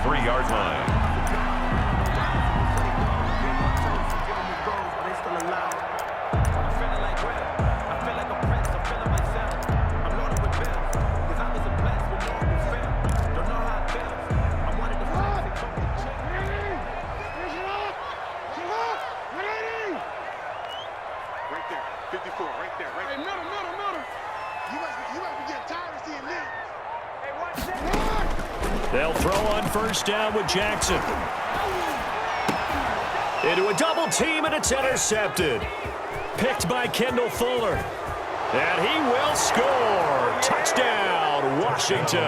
3-yard line. They'll throw on first down with Jackson. Into a double team, and it's intercepted. Picked by Kendall Fuller. And he will score. Touchdown, Washington.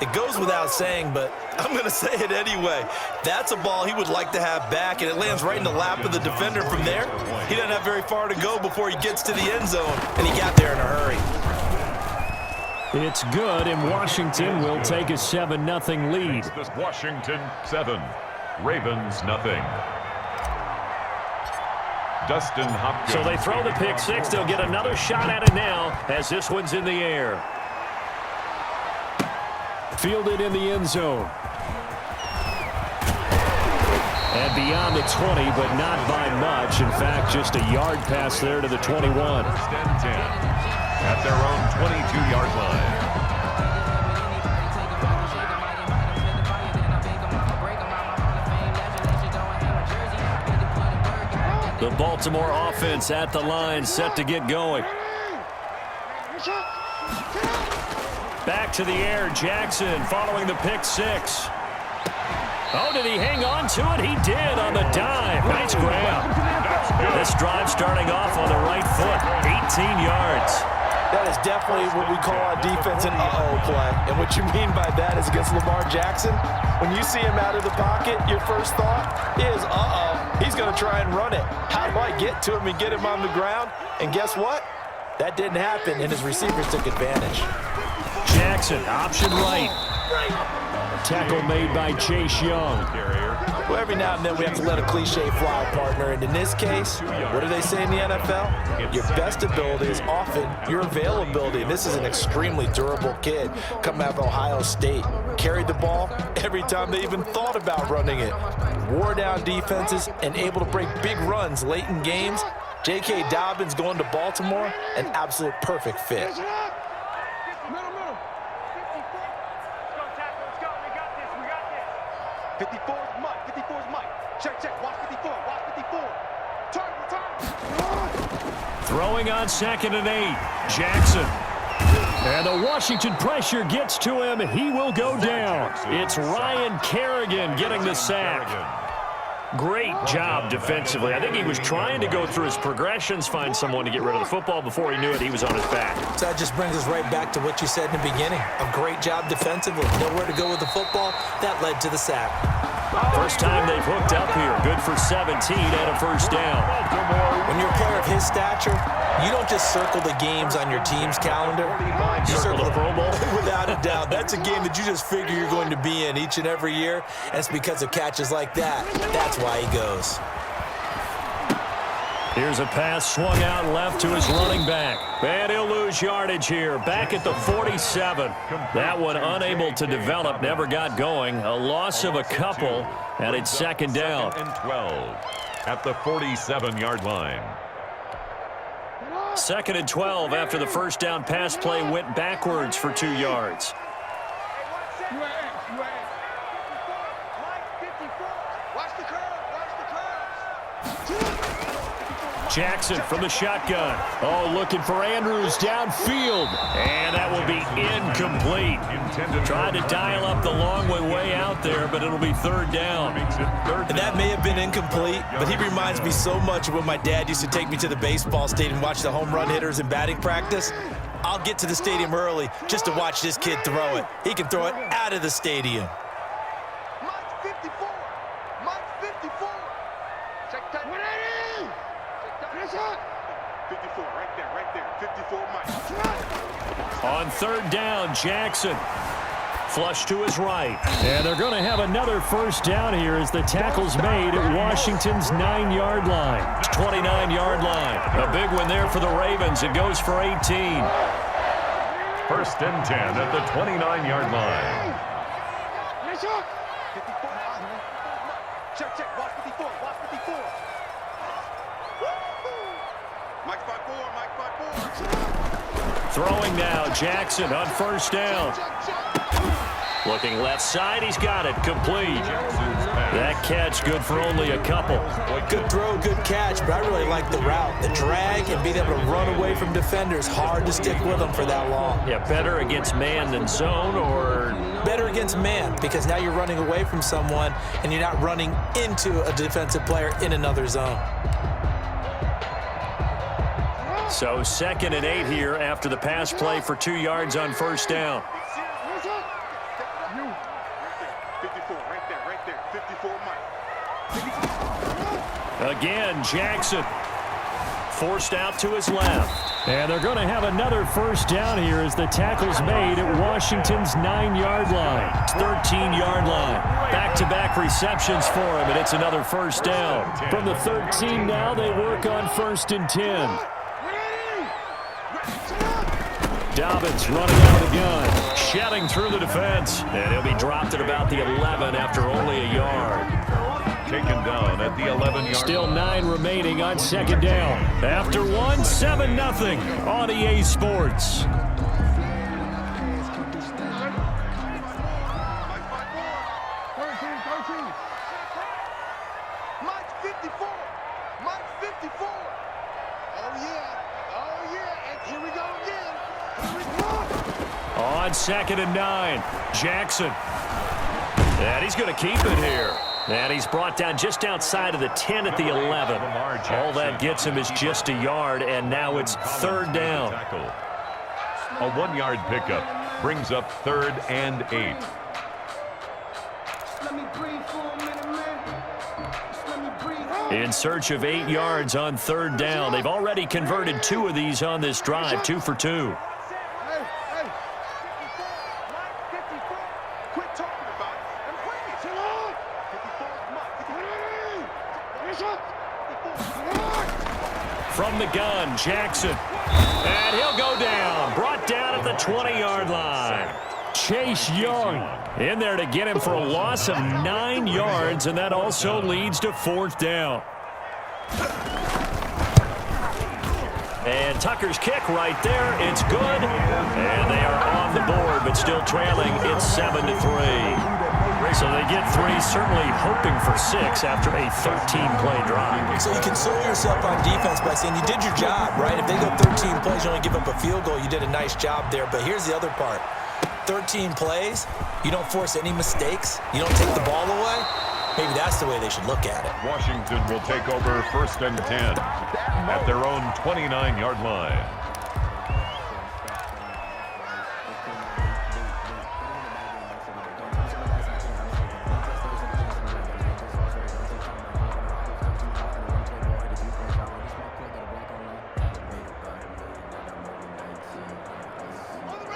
It goes without saying, but I'm going to say it anyway. That's a ball he would like to have back, and it lands right in the lap of the defender from there. He doesn't have very far to go before he gets to the end zone, and he got there in a hurry. It's good, and Washington will take a 7-0 lead. Washington 7, Ravens nothing. Dustin Hopkins. So they throw the pick six. They'll get another shot at it now as this one's in the air. Fielded in the end zone. And beyond the 20, but not by much. In fact, just a yard pass there to the 21. First and 10. At their own 22-yard line. The Baltimore offense at the line, set to get going. Back to the air, Jackson following the pick six. Oh, did he hang on to it? He did on the dive. Nice grab. This drive starting off on the right foot, 18 yards. That is definitely what we call on defense an uh-oh play. And what you mean by that is against Lamar Jackson, when you see him out of the pocket, your first thought is, uh-oh, he's going to try and run it. How do I get to him and get him on the ground? And guess what? That didn't happen, and his receivers took advantage. Jackson, option right. Tackle made by Chase Young. Well, every now and then we have to let a cliche fly, partner. And in this case, what do they say in the NFL? Your best ability is often your availability. And this is an extremely durable kid coming out of Ohio State. Carried the ball every time they even thought about running it. Wore down defenses and able to break big runs late in games. J.K. Dobbins going to Baltimore, an absolute perfect fit. Throwing on 2nd and 8, Jackson. And the Washington pressure gets to him. He will go down. It's Ryan Kerrigan getting the sack. Great job defensively. I think he was trying to go through his progressions, find someone to get rid of the football. Before he knew it, he was on his back. So that just brings us right back to what you said in the beginning. A great job defensively. Nowhere to go with the football. That led to the sack. First time they've hooked up here. Good for 17 and a first down. When you're a player of his stature, you don't just circle the games on your team's calendar. You circle the Pro Bowl. Without a doubt. That's a game that you just figure you're going to be in each and every year. And it's because of catches like that. That's why he goes. Here's a pass swung out left to his running back. And he'll lose yardage here. Back at the 47. That one unable to develop, never got going. A loss of a couple, and it's 2nd down. 2nd and 12 at the 47-yard line. 2nd and 12 after the first down pass play went backwards for 2 yards. Jackson from the shotgun. Oh, looking for Andrews downfield. And that will be incomplete. Tried to dial up the long way out there, but it'll be 3rd down. And that may have been incomplete, but he reminds me so much of when my dad used to take me to the baseball stadium and watch the home run hitters in batting practice. I'll get to the stadium early just to watch this kid throw it. He can throw it out of the stadium. On 3rd down, Jackson. Flush to his right. And they're going to have another first down here as the tackle's made at Washington's 9-yard line. 29-yard line. A big one there for the Ravens. It goes for 18. 1st and 10 at the 29-yard line. Check, check. Watch 54. Watch 54. Mike 5-4. Mike 5-4. Throwing now, Jackson on first down. Looking left side, he's got it, complete. That catch good for only a couple. Good throw, good catch, but I really like the route. The drag and being able to run away from defenders, hard to stick with them for that long. Yeah, better against man than zone, or? Better against man, because now you're running away from someone and you're not running into a defensive player in another zone. So 2nd and 8 here after the pass play for 2 yards on first down. 54, right there, 54, Mike. Again, Jackson forced out to his left. And they're going to have another first down here as the tackle's made at Washington's 9-yard line. 13-yard line. Back-to-back receptions for him, and it's another first down. From the 13 now, they work on 1st and 10. Dobbins running out of the gun, shedding through the defense, and he'll be dropped at about the 11 after only a yard. Taken down at the 11-yard. Still 9 remaining on 2nd down. After 1, 7-0 on EA Sports. Mike 54. Mike 54. Oh, yeah. And here we go again. On 2nd and 9, Jackson. And he's going to keep it here. And he's brought down just outside of the 10 at the 11. All that gets him is just a yard, and now it's 3rd down. A 1-yard pickup brings up 3rd and 8. In search of 8 yards on 3rd down. They've already converted 2 of these on this drive, 2 for 2. From the gun, Jackson. And he'll go down. Brought down at the 20-yard line. Chase Young in there to get him for a loss of 9 yards, and that also leads to 4th down. And Tucker's kick right there. It's good. And they are on the board, but still trailing. It's 7-3. So they get 3, certainly hoping for 6 after a 13-play drive. So you console yourself on defense by saying you did your job, right? If they go 13 plays, you only give up a field goal, you did a nice job there. But here's the other part. 13 plays, you don't force any mistakes, you don't take the ball away. Maybe that's the way they should look at it. Washington will take over 1st and 10 at their own 29-yard line.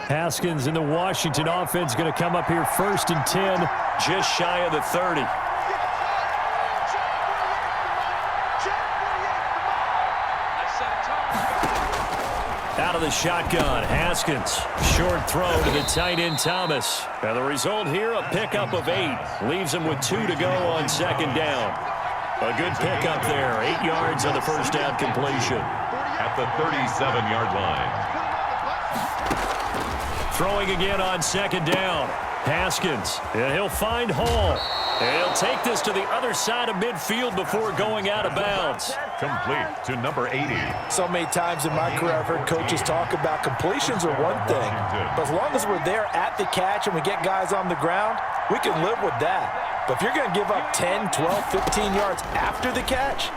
Haskins in the Washington offense going to come up here 1st and 10, just shy of the 30. Out of the shotgun, Haskins. Short throw to the tight end, Thomas. And the result here, a pickup of 8. Leaves him with 2 to go on 2nd down. A good pickup there. 8 yards on the first down completion. At the 37-yard line. Throwing again on 2nd down. Haskins, and he'll find Hall. And he'll take this to the other side of midfield before going out of bounds. Complete to number 80. So many times in my career I've heard coaches talk about completions are one thing. But as long as we're there at the catch and we get guys on the ground, we can live with that. But if you're going to give up 10, 12, 15 yards after the catch,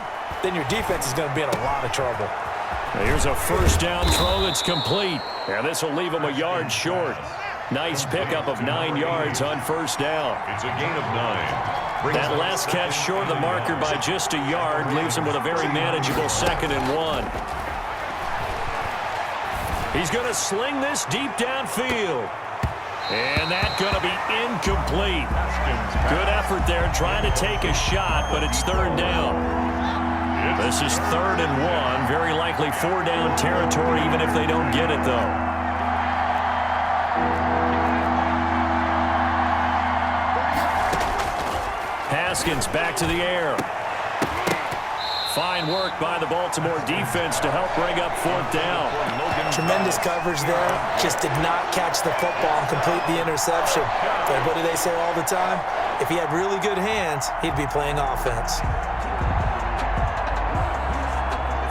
then your defense is going to be in a lot of trouble. Here's a first down throw that's complete. And this will leave him a yard short. Nice pickup of 9 yards on first down. It's a gain of 9. That last catch short of the marker by just a yard leaves him with a very manageable 2nd and 1. He's going to sling this deep downfield. And that's going to be incomplete. Good effort there trying to take a shot, but it's 3rd down. This is 3rd and 1. Very likely 4 down territory even if they don't get it, though. Haskins back to the air. Fine work by the Baltimore defense to help bring up 4th down. Tremendous coverage there. Just did not catch the football and complete the interception. But what do they say all the time? If he had really good hands, he'd be playing offense.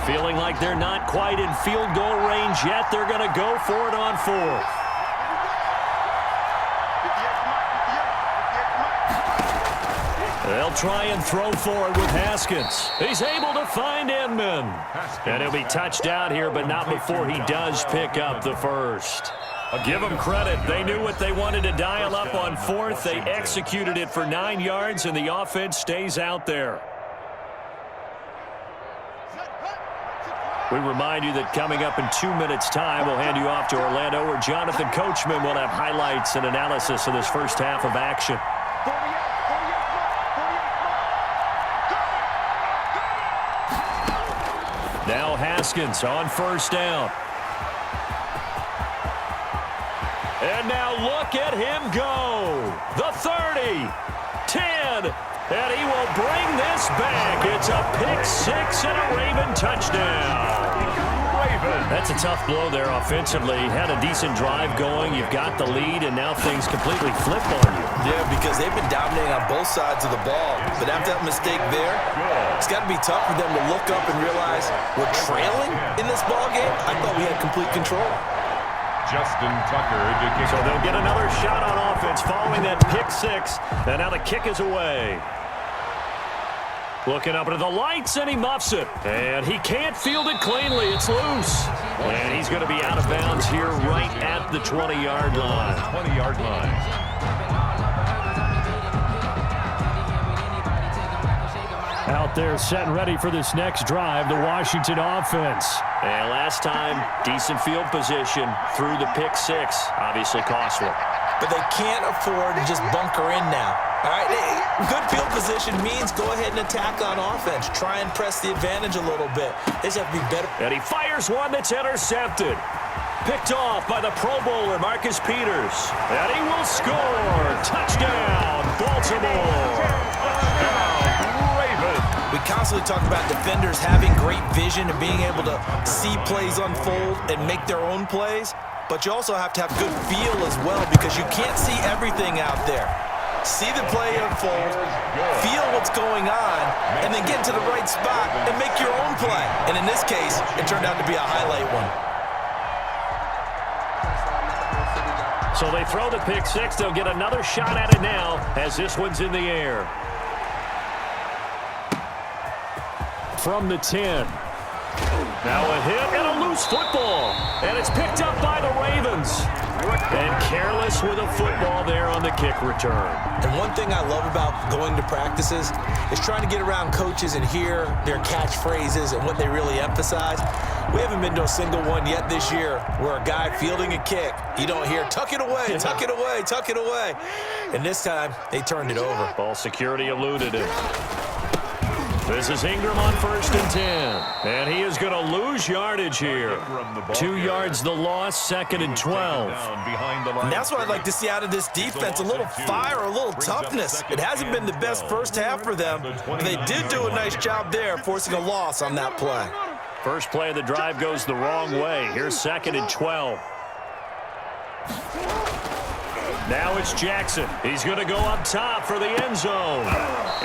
Feeling like they're not quite in field goal range yet. They're going to go for it on 4th. They'll try and throw for it with Haskins. He's able to find Inman. And he'll be touched out here, but not before he does pick up the first. I'll give them credit. They knew what they wanted to dial up on 4th. They executed it for 9 yards, and the offense stays out there. We remind you that coming up in 2 minutes' time, we'll hand you off to Orlando, where Jonathan Coachman will have highlights and analysis of this first half of action. Now Haskins on 1st down. And now look at him go. The 30, 10, and he will bring this back. It's a pick-6 and a Raven touchdown. That's a tough blow there offensively. Had a decent drive going. You've got the lead, and now things completely flip on you. Yeah, because they've been dominating on both sides of the ball. But after that mistake there, it's got to be tough for them to look up and realize we're trailing in this ball game. I thought we had complete control. Justin Tucker to kick. So they'll get another shot on offense following that pick-6, and now the kick is away. Looking up into the lights, and he muffs it. And he can't field it cleanly. It's loose. And he's going to be out of bounds here right at the 20-yard line. 20-yard line. Out there set and ready for this next drive, the Washington offense. And last time, decent field position through the pick-6. Obviously costly. But they can't afford to just bunker in now. All right, good field position means go ahead and attack on offense. Try and press the advantage a little bit. They just have to be better. And he fires one that's intercepted. Picked off by the Pro Bowler, Marcus Peters. And he will score. Touchdown, Baltimore. We constantly talk about defenders having great vision and being able to see plays unfold and make their own plays. But you also have to have good feel as well, because you can't see everything out there. See the play unfold, feel what's going on, and then get into the right spot and make your own play. And in this case, it turned out to be a highlight one. So they throw the pick-6. They'll get another shot at it now as this one's in the air. From the 10. Now a hit and a loose football. And it's picked up by the Ravens. And careless with a football there on the kick return. And one thing I love about going to practices is trying to get around coaches and hear their catchphrases and what they really emphasize. We haven't been to a single one yet this year where a guy fielding a kick, you don't hear, tuck it away, tuck it away, tuck it away. And this time, they turned it over. Ball security eluded him. This is Ingram on 1st and 10. And he is going to lose yardage here. 2 yards the loss, 2nd and 12. And that's what I'd like to see out of this defense, a little fire, a little toughness. It hasn't been the best first half for them, but they did do a nice job there, forcing a loss on that play. First play of the drive goes the wrong way. Here's 2nd and 12. Now it's Jackson. He's going to go up top for the end zone.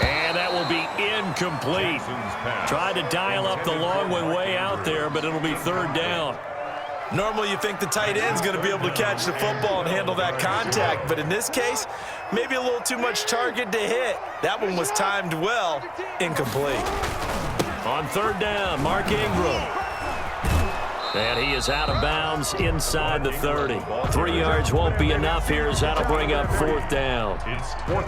And that will be incomplete. Tried to dial up the long way out there, but it'll be 3rd down. Normally you think the tight end's going to be able to catch the football and handle that contact, but in this case, maybe a little too much target to hit. That one was timed well, incomplete. On 3rd down, Mark Ingram. And he is out of bounds inside the 30. 3 yards won't be enough here as that'll bring up 4th down.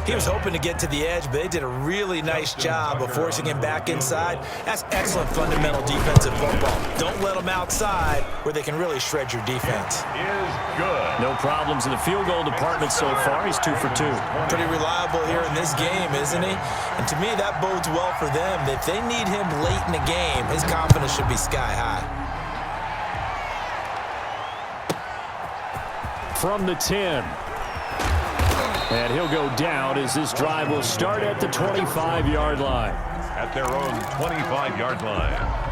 He was hoping to get to the edge, but they did a really nice job of forcing him back inside. That's excellent fundamental defensive football. Don't let them outside where they can really shred your defense. No problems in the field goal department so far. He's 2 for 2. Pretty reliable here in this game, isn't he? And to me, that bodes well for them. If they need him late in the game, his confidence should be sky high. From the 10. And he'll go down as this drive will start at the 25-yard line. At their own 25-yard line.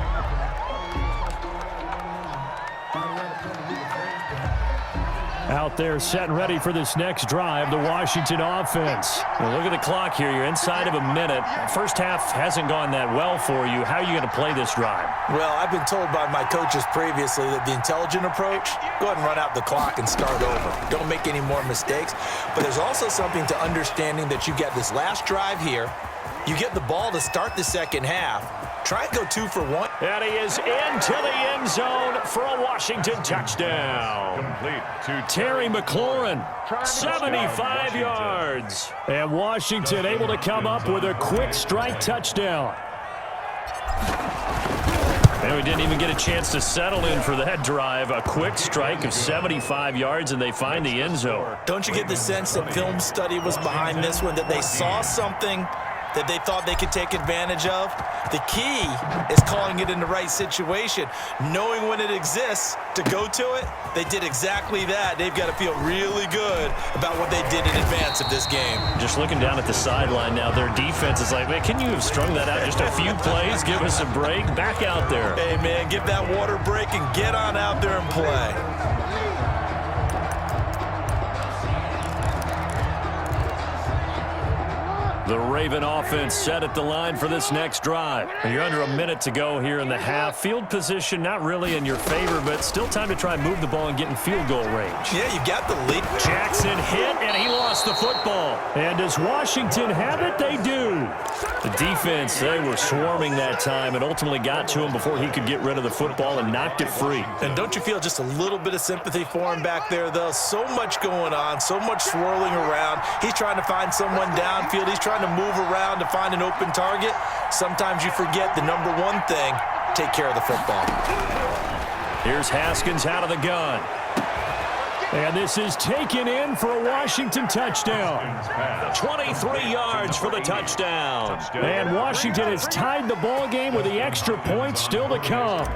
Out there set and ready for this next drive, the Washington offense. Well, look at the clock here. You're inside of a minute. First half hasn't gone that well for you. How are you going to play this drive? Well, I've been told by my coaches previously that the intelligent approach, go ahead and run out the clock and start over. Don't make any more mistakes. But there's also something to understanding that you get this last drive here. You get the ball to start the second half. Try and go 2 for 1. And he is into the end zone for a Washington touchdown. Complete to Terry McLaurin, 75 yards. And Washington able to come up with a quick strike touchdown. And we didn't even get a chance to settle in for that drive. A quick strike of 75 yards, and they find the end zone. Don't you get the sense that film study was behind this one, that they saw something that they thought they could take advantage of? The key is calling it in the right situation, knowing when it exists to go to it. They did exactly that. They've got to feel really good about what they did in advance of this game. Just looking down at the sideline now, their defense is like, man, can you have strung that out just a few plays? Give us a break. Back out there. Hey, man, give that water break and get on out there and play. The Raven offense set at the line for this next drive. You're under a minute to go here in the half. Field position not really in your favor, but still time to try and move the ball and get in field goal range. Yeah, you got the lead. Jackson hit, and he lost the football. And does Washington have it? They do. The defense, they were swarming that time and ultimately got to him before he could get rid of the football and knocked it free. And don't you feel just a little bit of sympathy for him back there, though? So much going on, so much swirling around. He's trying to find someone downfield. He's trying to move around to find an open target. Sometimes you forget the number one thing, take care of the football. Here's Haskins out of the gun. And this is taken in for a Washington touchdown. 23 yards for the touchdown. And Washington has tied the ball game with the extra point still to come.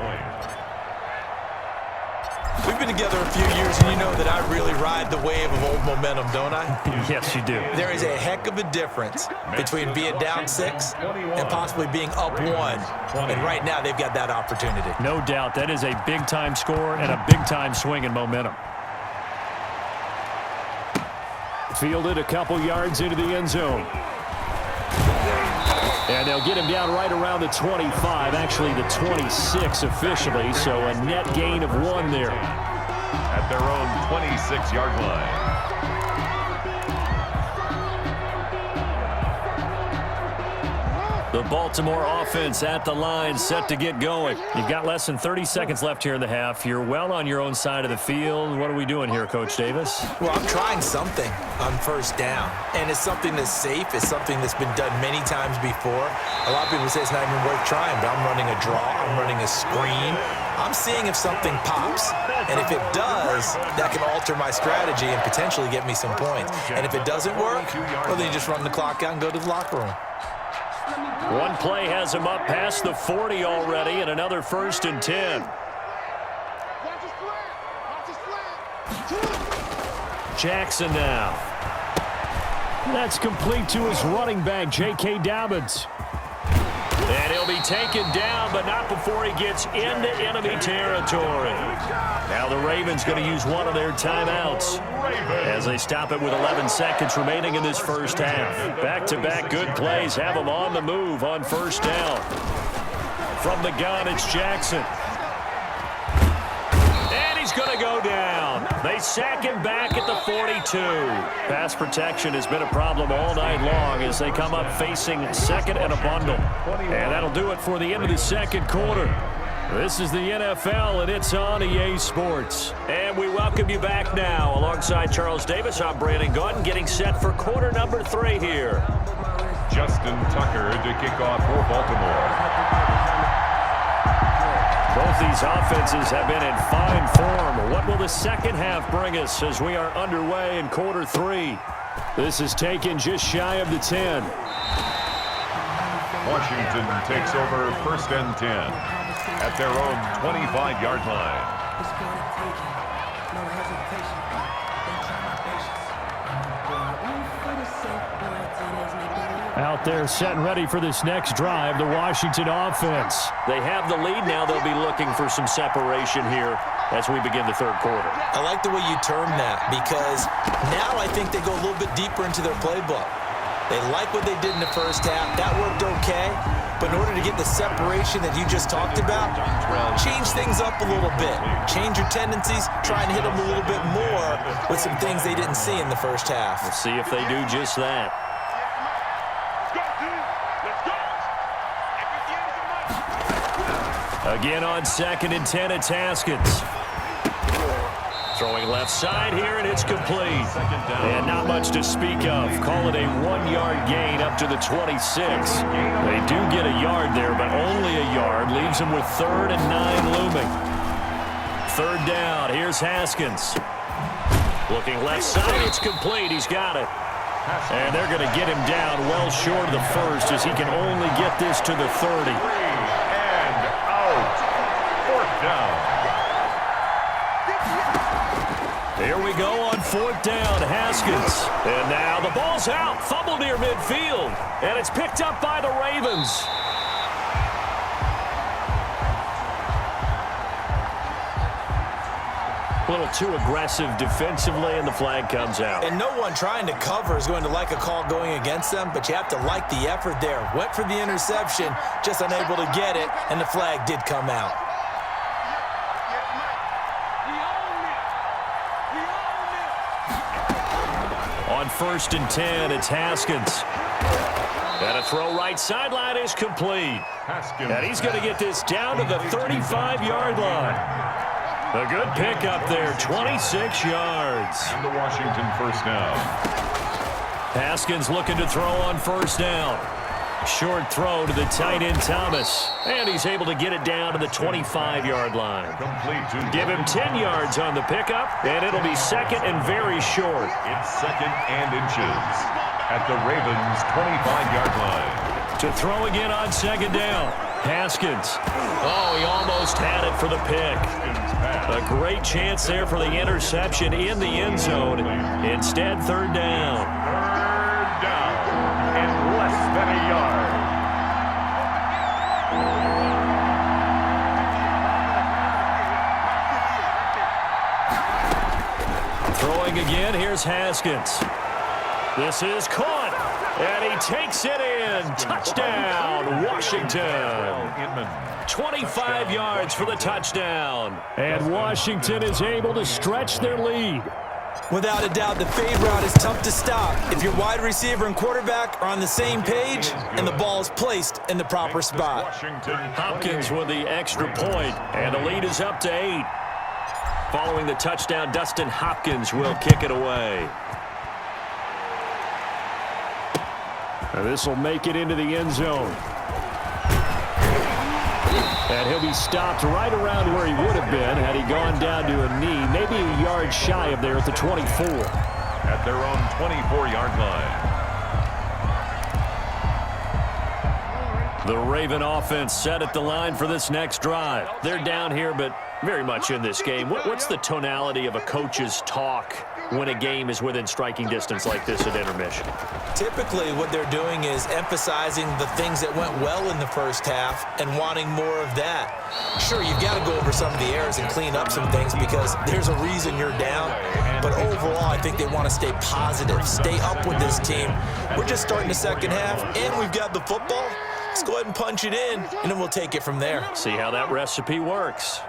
We've been together a few years, and you know that I really ride the wave of old momentum, don't I? Yes, you do. There is a heck of a difference between being down 6 and possibly being up 1. And right now, they've got that opportunity. No doubt. That is a big-time score and a big-time swing in momentum. Fielded a couple yards into the end zone. And they'll get him down right around the 25, actually the 26 officially, so a net gain of 1 there. at their own 26-yard line. The Baltimore offense at the line, set to get going. You've got less than 30 seconds left here in the half. You're well on your own side of the field. What are we doing here, Coach Davis? Well, I'm trying something on first down, and it's something that's safe. It's something that's been done many times before. A lot of people say it's not even worth trying, but I'm running a draw. I'm running a screen. I'm seeing if something pops, and if it does, that can alter my strategy and potentially get me some points. And if it doesn't work, well, then you just run the clock out and go to the locker room. One play has him up past the 40 already, and another 1st and 10. Jackson now. That's complete to his running back, J.K. Dobbins. And he'll be taken down, but not before he gets into enemy territory. Now the Ravens going to use one of their timeouts as they stop it with 11 seconds remaining in this first half. Back-to-back good plays have them on the move on first down. From the gun, it's Jackson. And he's going to go down. They sack him back at the 42. Pass protection has been a problem all night long as they come up facing second and a bundle. And that'll do it for the end of the second quarter. This is the NFL, and it's on EA Sports. And we welcome you back now. Alongside Charles Davis, I'm Brandon Gordon, getting set for quarter number 3 here. Justin Tucker to kick off for Baltimore. Both these offenses have been in fine form. What will the second half bring us as we are underway in quarter 3? This is taken just shy of the 10. Washington takes over 1st and 10 at their own 25-yard line. Out there set and ready for this next drive, the Washington offense. They have the lead now. They'll be looking for some separation here as we begin the third quarter. I like the way you term that because now I think they go a little bit deeper into their playbook. They like what they did in the first half. That worked okay. But in order to get the separation that you just talked about, change things up a little bit. Change your tendencies, try and hit them a little bit more with some things they didn't see in the first half. We'll see if they do just that. Again on 2nd and 10, it's Haskins. Throwing left side here, and it's complete. And not much to speak of. Call it a 1-yard gain up to the 26. They do get a yard there, but only a yard. Leaves them with 3rd and 9 looming. 3rd down, here's Haskins. Looking left side, it's complete. He's got it. And they're going to get him down well short of the first as he can only get this to the 30. And out. 4th down. Here we go on 4th down, Haskins. And now the ball's out, fumble near midfield. And it's picked up by the Ravens. A little too aggressive defensively, and the flag comes out. And no one trying to cover is going to like a call going against them, but you have to like the effort there. Went for the interception, just unable to get it, and the flag did come out. On 1st and 10, it's Haskins. And a throw right sideline is complete. And he's going to get this down to the 35-yard line. A good pickup there, 26 yards. And the Washington 1st down. Haskins looking to throw on 1st down. Short throw to the tight end Thomas. And he's able to get it down to the 25-yard line. Complete to Give him 10 yards on the pickup, and it'll be 2nd and very short. It's 2nd and inches at the Ravens' 25-yard line. To throw again on 2nd down. Haskins. Oh, he almost had it for the pick. A great chance there for the interception in the end zone. Instead, 3rd down. 3rd down and less than a yard. Throwing again, here's Haskins. This is caught, and he takes it in. Touchdown, Washington. 25 yards for the touchdown. And Washington is able to stretch their lead. Without a doubt, the fade route is tough to stop if your wide receiver and quarterback are on the same page and the ball is placed in the proper spot. Hopkins with the extra point, and the lead is up to 8. Following the touchdown, Dustin Hopkins will kick it away. And this will make it into the end zone. And he'll be stopped right around where he would have been had he gone down to a knee, maybe a yard shy of there at the 24. At their own 24-yard line. The Raven offense set at the line for this next drive. They're down here, but very much in this game. What's the tonality of a coach's talk when a game is within striking distance like this at intermission? Typically, what they're doing is emphasizing the things that went well in the first half and wanting more of that. Sure, you've got to go over some of the errors and clean up some things because there's a reason you're down. But overall, I think they want to stay positive, stay up with this team. We're just starting the second half, and we've got the football. Let's go ahead and punch it in, and then we'll take it from there. See how that recipe works.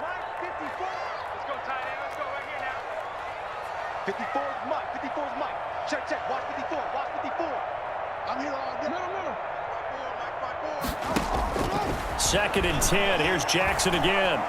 54 is Mike. 54 is Mike. Check, check. Watch 54. Watch 54. I'm here all day. Middle. 2nd and 10. Here's Jackson again.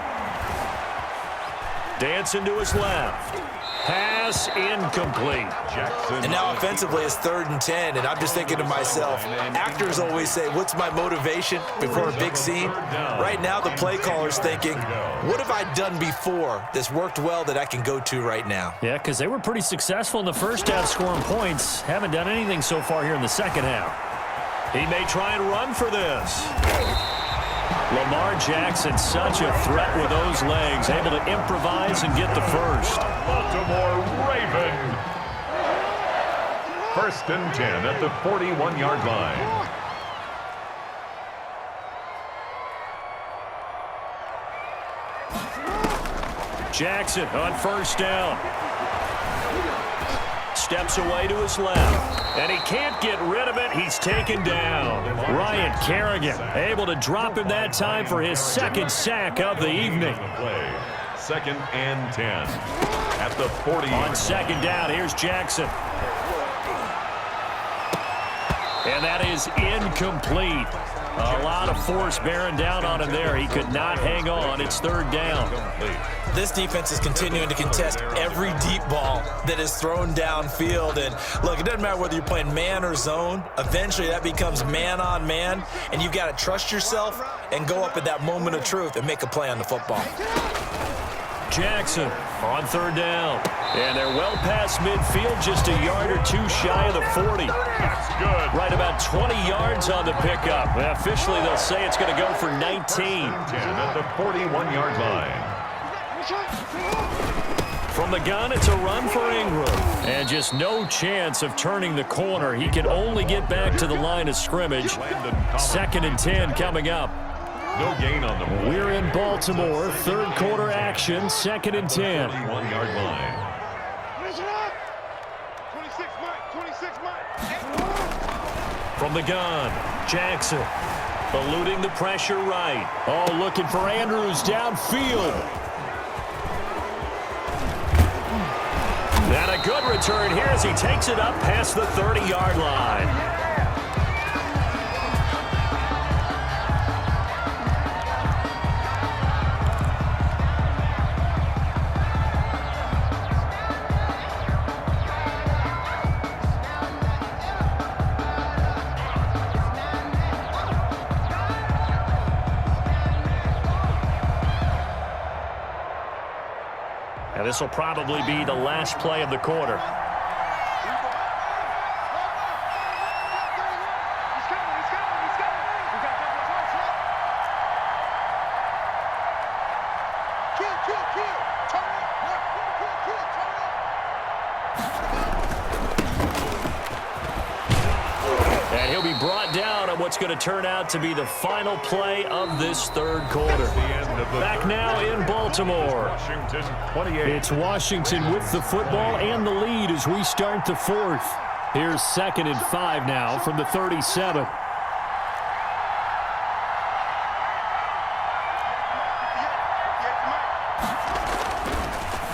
Dancing to his left. Pass incomplete. Jackson. And now offensively it's 3rd and 10, and I'm just thinking to myself, actors always say, what's my motivation before a big scene? Right now the play caller's thinking, what have I done before that's worked well that I can go to right now? Yeah, because they were pretty successful in the first half scoring points. Haven't done anything so far here in the second half. He may try and run for this. Lamar Jackson, such a threat with those legs, able to improvise and get the first. Baltimore Raven. First and 10 at the 41-yard line. Jackson on first down. Steps away to his left. And he can't get rid of it. He's taken down. Ryan Kerrigan able to drop him that time for his second sack of the evening. Second and 10 at the 40. On second down, here's Jackson. And that is incomplete. A lot of force bearing down on him there. He could not hang on. It's third down. This defense is continuing to contest every deep ball that is thrown downfield. And look, it doesn't matter whether you're playing man or zone. Eventually, that becomes man on man. And you've got to trust yourself and go up at that moment of truth and make a play on the football. Jackson on third down. And they're well past midfield, just a yard or two shy of the 40. That's good. Right about 20 yards on the pickup. Officially, they'll say it's going to go for 19. 10 at the 41-yard line. From the gun, it's a run for Ingram. And just no chance of turning the corner. He can only get back to the line of scrimmage. Second and 10 coming up. No gain on the play. We're in Baltimore. Third quarter action. Second and 10. 41-yard line. 26 Mike. From the gun, Jackson eluding the pressure right. Oh, looking for Andrews downfield. And a good return here as he takes it up past the 30-yard line. And this will probably be the last play of the quarter. And he'll be brought down on what's going to turn out to be the final play of this third quarter. Back now in Baltimore. Washington 28. It's Washington with the football and the lead as we start the fourth. Here's second and 5 now from the 37.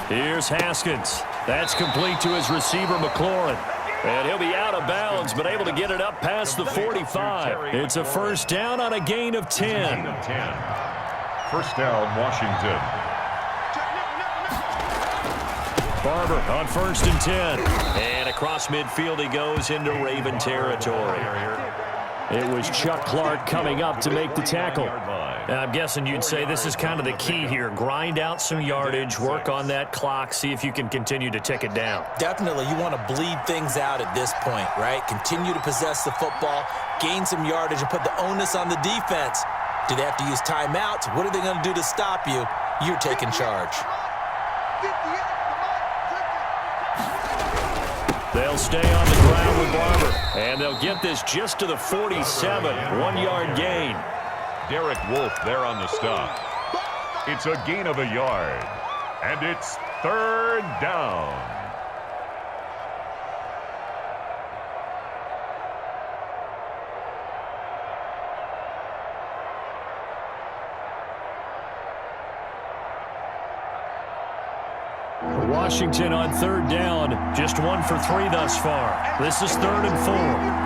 Here's Haskins. That's complete to his receiver, McLaurin. And he'll be out of bounds, but able to get it up past the 45. It's a first down on a gain of 10. First down, Washington. Barber on first and 10. And across midfield he goes into Raven territory. It was Chuck Clark coming up to make the tackle. I'm guessing you'd say this is kind of the key here. Grind out some yardage, work on that clock, see if you can continue to tick it down. Definitely, you want to bleed things out at this point, right? Continue to possess the football, gain some yardage, and put the onus on the defense. Do they have to use timeouts? What are they going to do to stop you? You're taking charge. They'll stay on the ground with Barber, and they'll get this just to the 47, 1-yard gain. Derek Wolfe there on the stop. It's a gain of a yard, and it's third down. Washington on third down, just 1 for 3 thus far. This is 3rd and 4.